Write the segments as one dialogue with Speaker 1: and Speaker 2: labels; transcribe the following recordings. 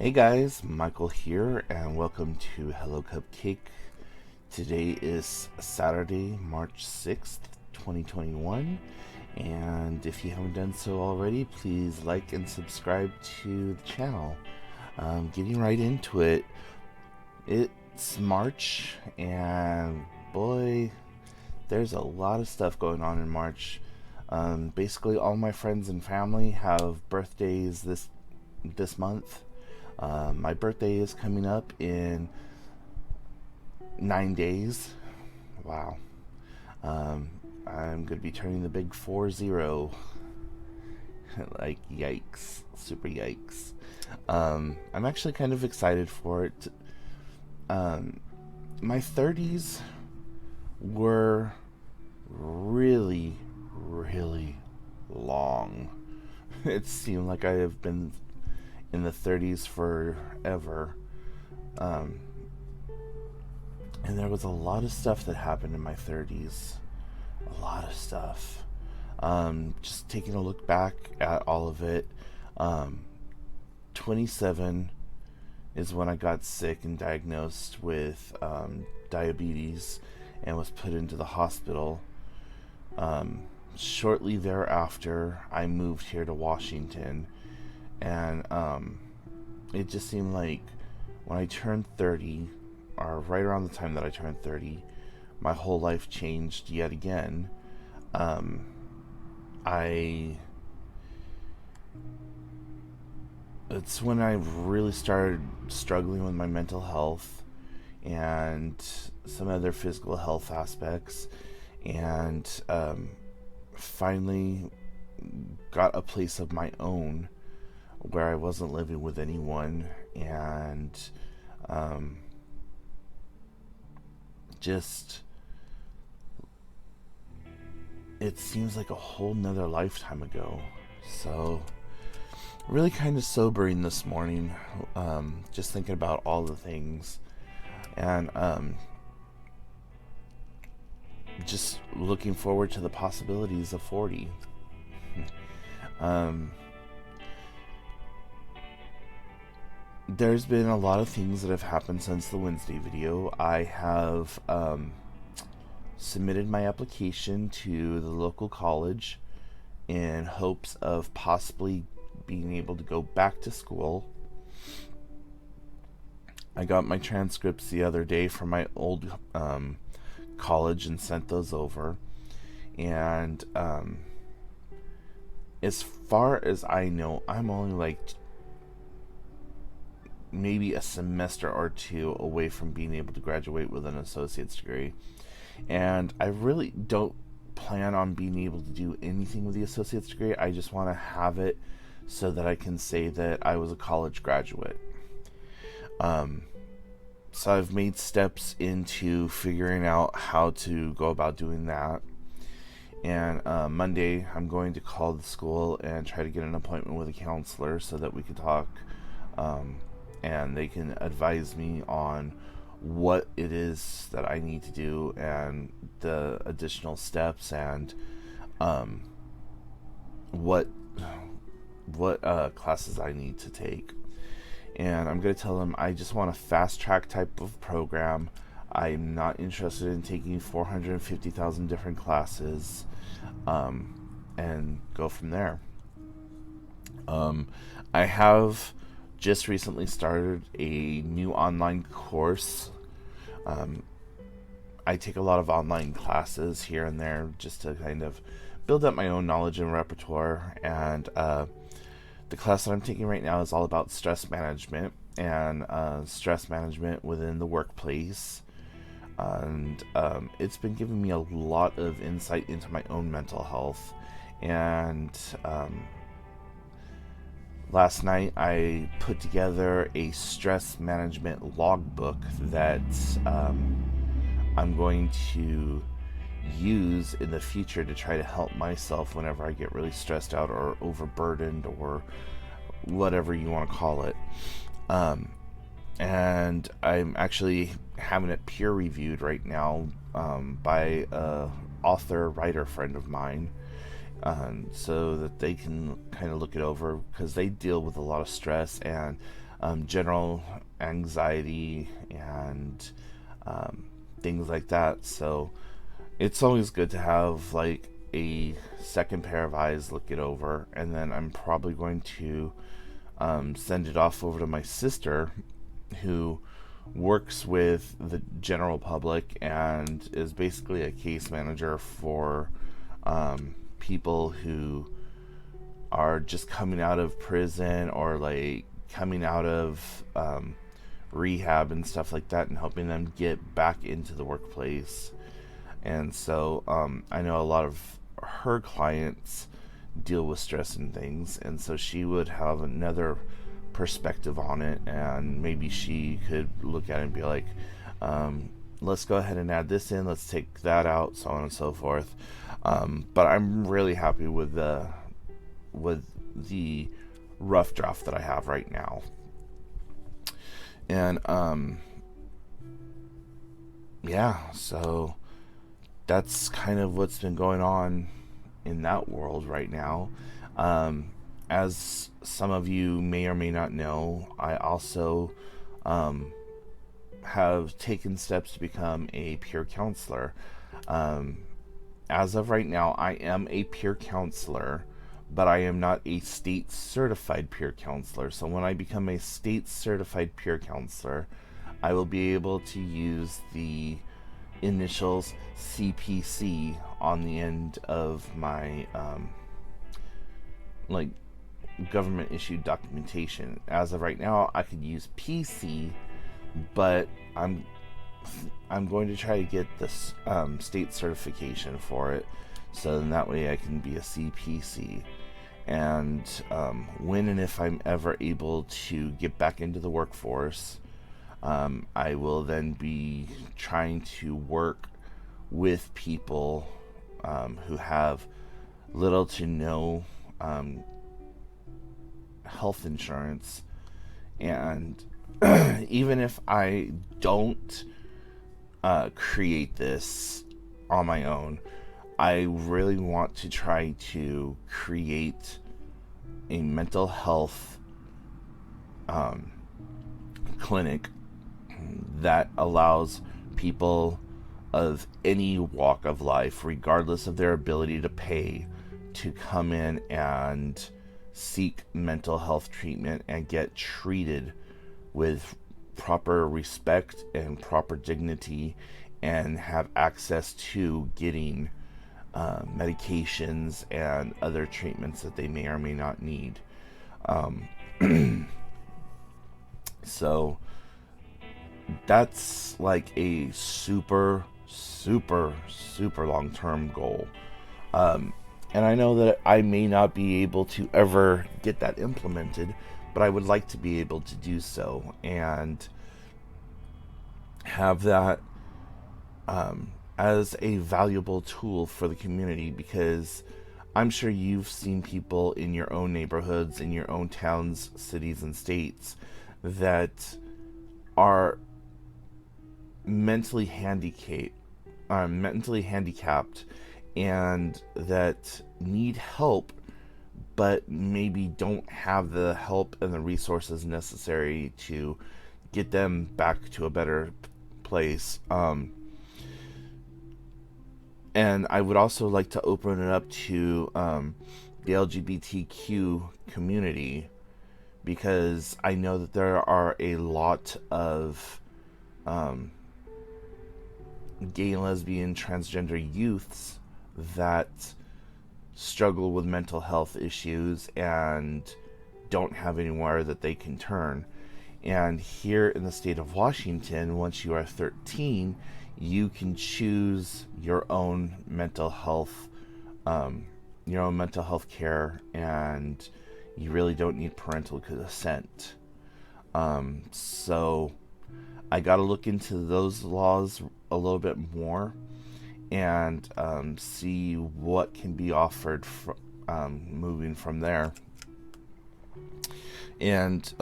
Speaker 1: Hey guys, Michael here, and welcome to Hello Cupcake. Today is Saturday, March 6th, 2021, and if you haven't done so already, please like and subscribe to the channel. Getting right into it, it's March, and boy, there's a lot of stuff going on in March. Basically, all my friends and family have birthdays this month. My birthday is coming up in 9 days. Wow. Um, I'm going to be turning the big 40. Like, yikes. Super yikes. I'm actually kind of excited for it. Um, my 30s were really, really long. It seemed like I have been in the 30s forever. Um, and there was a lot of stuff that happened in my 30s. A lot of stuff. Just taking a look back at all of it. Um, 27 is when I got sick and diagnosed with diabetes and was put into the hospital. Shortly thereafter, I moved here to Washington, and it just seemed like when I turned 30, or right around the time that I turned 30, my whole life changed yet again. Um, I it's when I really started struggling with my mental health and some other physical health aspects, and finally got a place of my own where I wasn't living with anyone, and um, just it seems like a whole nother lifetime ago. So really kind of sobering this morning, just thinking about all the things, and just looking forward to the possibilities of 40. um, there's been a lot of things that have happened since the Wednesday video. I have submitted my application to the local college in hopes of possibly being able to go back to school. I got my transcripts the other day from my old college and sent those over. And as far as I know, I'm only like maybe a semester or two away from being able to graduate with an associate's degree. And I really don't plan on being able to do anything with the associate's degree. I just want to have it so that I can say that I was a college graduate. So I've made steps into figuring out how to go about doing that. And Monday, I'm going to call the school and try to get an appointment with a counselor so that we can talk, and they can advise me on what it is that I need to do and the additional steps, and what classes I need to take. And I'm going to tell them I just want a fast track type of program. I'm not interested in taking 450,000 different classes, and go from there. I have just recently started a new online course. I take a lot of online classes here and there just to kind of build up my own knowledge and repertoire, and the class that I'm taking right now is all about stress management, and stress management within the workplace. And it's been giving me a lot of insight into my own mental health. And last night I put together a stress management logbook that I'm going to use in the future to try to help myself whenever I get really stressed out or overburdened or whatever you want to call it. And I'm actually having it peer reviewed right now by a author writer friend of mine, so that they can kind of look it over, because they deal with a lot of stress, and general anxiety and things like that. So it's always good to have like a second pair of eyes look it over, and then I'm probably going to send it off over to my sister, who works with the general public and is basically a case manager for people who are just coming out of prison or like coming out of rehab and stuff like that, and helping them get back into the workplace. And so I know a lot of her clients deal with stress and things, and so she would have another perspective on it, and maybe she could look at it and be like, let's go ahead and add this in, let's take that out, so on and so forth. But I'm really happy with the rough draft that I have right now. And yeah, so that's kind of what's been going on in that world right now. As some of you may or may not know, I also have taken steps to become a peer counselor. As of right now, I am a peer counselor, but I am not a state certified peer counselor. So when I become a state certified peer counselor, I will be able to use the initials CPC on the end of my like government issued documentation. As of right now, I could use PC, but I'm going to try to get this state certification for it, so then that way I can be a CPC. And when and if I'm ever able to get back into the workforce, I will then be trying to work with people who have little to no health insurance. And even if I don't create this on my own, I really want to try to create a mental health clinic that allows people of any walk of life, regardless of their ability to pay, to come in and seek mental health treatment and get treated with proper respect and proper dignity, and have access to getting medications and other treatments that they may or may not need. So that's like a super long-term goal. And I know that I may not be able to ever get that implemented, but I would like to be able to do so and have that as a valuable tool for the community, because I'm sure you've seen people in your own neighborhoods, in your own towns, cities, and states that are mentally handicapped, and that need help, but maybe don't have the help and the resources necessary to get them back to a better place. And I would also like to open it up to the LGBTQ community, because I know that there are a lot of gay, lesbian, transgender youths that struggle with mental health issues and don't have anywhere that they can turn. And here in the state of Washington, once you are 13, you can choose your own mental health care, and you really don't need parental consent. So I got to look into those laws a little bit more, and see what can be offered moving from there. And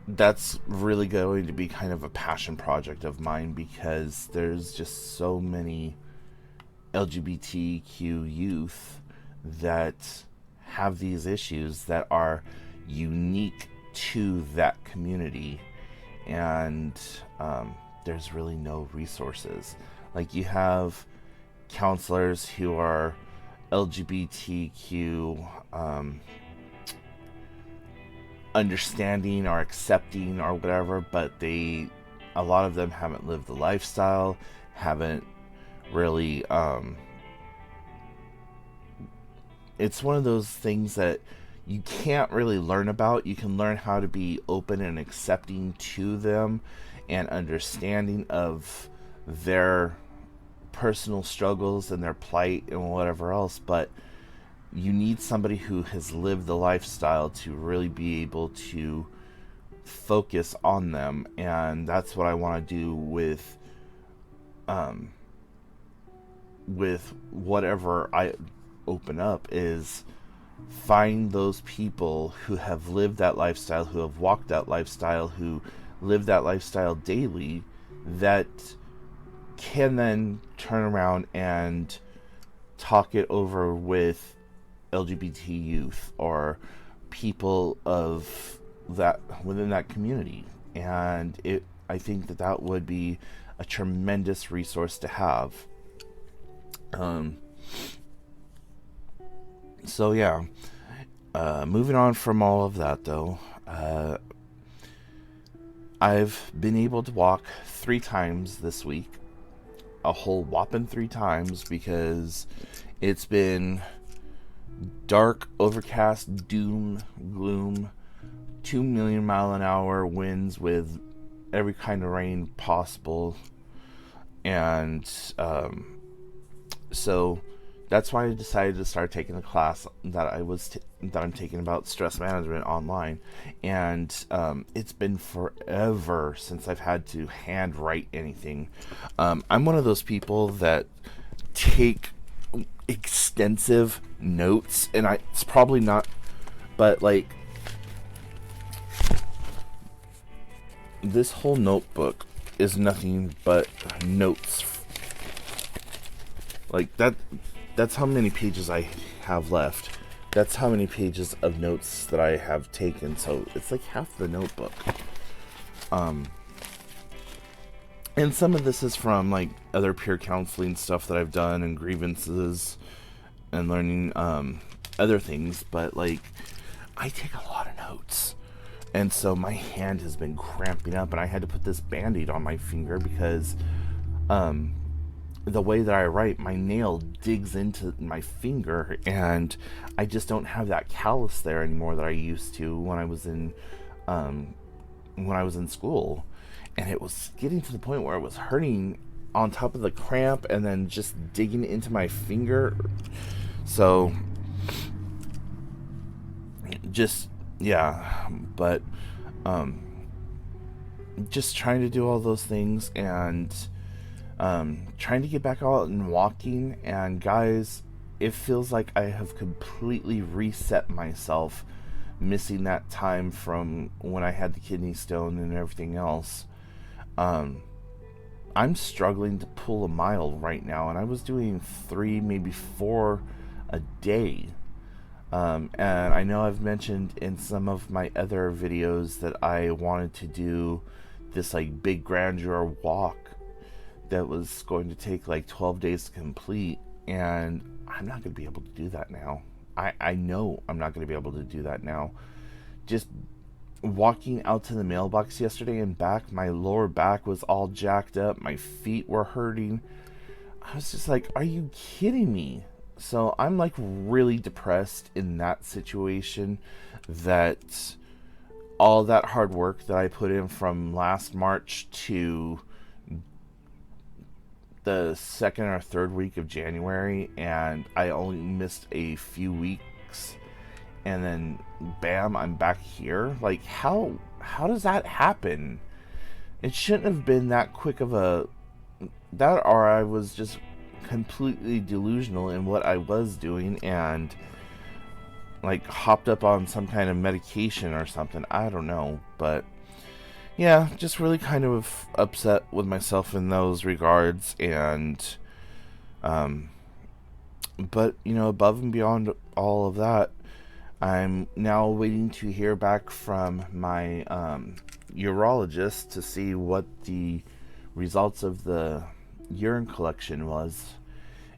Speaker 1: that's really going to be kind of a passion project of mine, because there's just so many LGBTQ youth that have these issues that are unique to that community, and there's really no resources. Like, you have counselors who are LGBTQ understanding or accepting or whatever, but a lot of them haven't lived the lifestyle, haven't really it's one of those things that you can't really learn about. You can learn how to be open and accepting to them and understanding of their personal struggles and their plight and whatever else, but you need somebody who has lived the lifestyle to really be able to focus on them. And that's what I want to do with whatever I open up, is find those people who have lived that lifestyle, who have walked that lifestyle, who live that lifestyle daily, that can then turn around and talk it over with LGBT youth or people of that within that community. And I think that would be a tremendous resource to have. So yeah, moving on from all of that though, I've been able to walk 3 times this week, a whole whopping 3 times, because it's been dark, overcast, doom, gloom, 2 million mile an hour winds with every kind of rain possible. And so that's why I decided to start taking the class that I'm taking about stress management online. And it's been forever since I've had to handwrite anything. I'm one of those people that take extensive notes, and it's probably not, but like this whole notebook is nothing but notes. Like that's how many pages I have left. That's how many pages of notes that I have taken. So it's like half the notebook. And some of this is from like other peer counseling stuff that I've done, and grievances, and learning other things. But like, I take a lot of notes, and so my hand has been cramping up, and I had to put this Band-Aid on my finger because the way that I write, my nail digs into my finger, and I just don't have that callus there anymore that I used to when I was in school. And it was getting to the point where it was hurting on top of the cramp and then just digging into my finger. So just, yeah, but just trying to do all those things, and trying to get back out and walking. And guys, it feels like I have completely reset myself, missing that time from when I had the kidney stone and everything else. I'm struggling to pull a mile right now, and I was doing 3, maybe 4 a day. And I know I've mentioned in some of my other videos that I wanted to do this like big grandeur walk that was going to take like 12 days to complete, and I'm not going to be able to do that now. I know I'm not going to be able to do that now. Just walking out to the mailbox yesterday and back, my lower back was all jacked up, my feet were hurting. I was just like, are you kidding me? So I'm like really depressed in that situation, that all that hard work that I put in from last March to the 2nd or 3rd week of January, and I only missed a few weeks, and then bam, I'm back here. Like, how does that happen? It shouldn't have been that quick of a that, or I was just completely delusional in what I was doing and like hopped up on some kind of medication or something. I don't know, but yeah, just really kind of upset with myself in those regards. And but you know, above and beyond all of that, I'm now waiting to hear back from my urologist to see what the results of the urine collection was,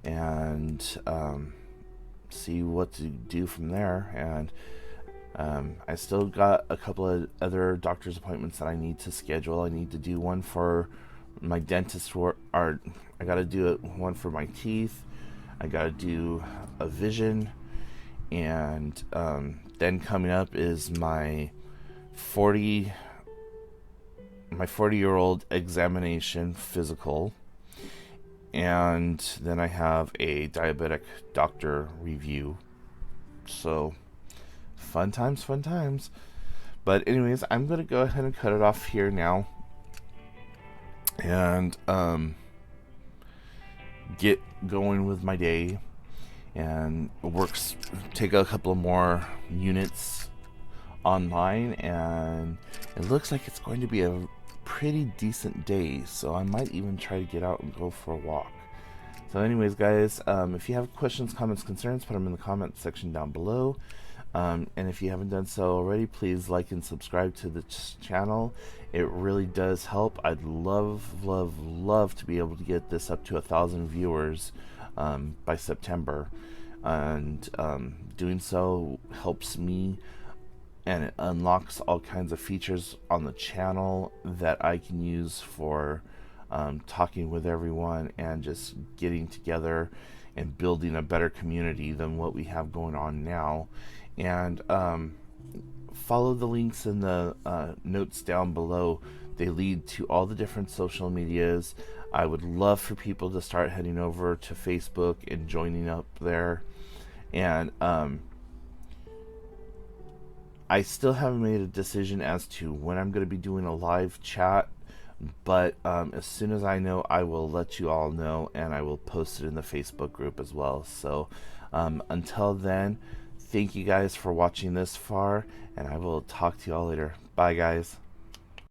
Speaker 1: and see what to do from there. And I still got a couple of other doctor's appointments that I need to schedule. I need to do one for my dentist, I got to do one for my teeth. I got to do a vision, and then coming up is my 40-year-old examination physical, and then I have a diabetic doctor review. So fun times, fun times. But anyways, I'm gonna go ahead and cut it off here now, and get going with my day, and take a couple of more units online, and it looks like it's going to be a pretty decent day, so I might even try to get out and go for a walk. So anyways, guys, if you have questions, comments, concerns, put them in the comment section down below. And if you haven't done so already, please like and subscribe to the channel. It really does help. I'd love, love, love to be able to get this up to 1,000 viewers by September. And doing so helps me, and it unlocks all kinds of features on the channel that I can use for talking with everyone and just getting together and building a better community than what we have going on now. And follow the links in the notes down below. They lead to all the different social medias. I would love for people to start heading over to Facebook and joining up there. And I still haven't made a decision as to when I'm going to be doing a live chat, but as soon as I know, I will let you all know, and I will post it in the Facebook group as well. So until then, thank you guys for watching this far, and I will talk to you all later. Bye, guys.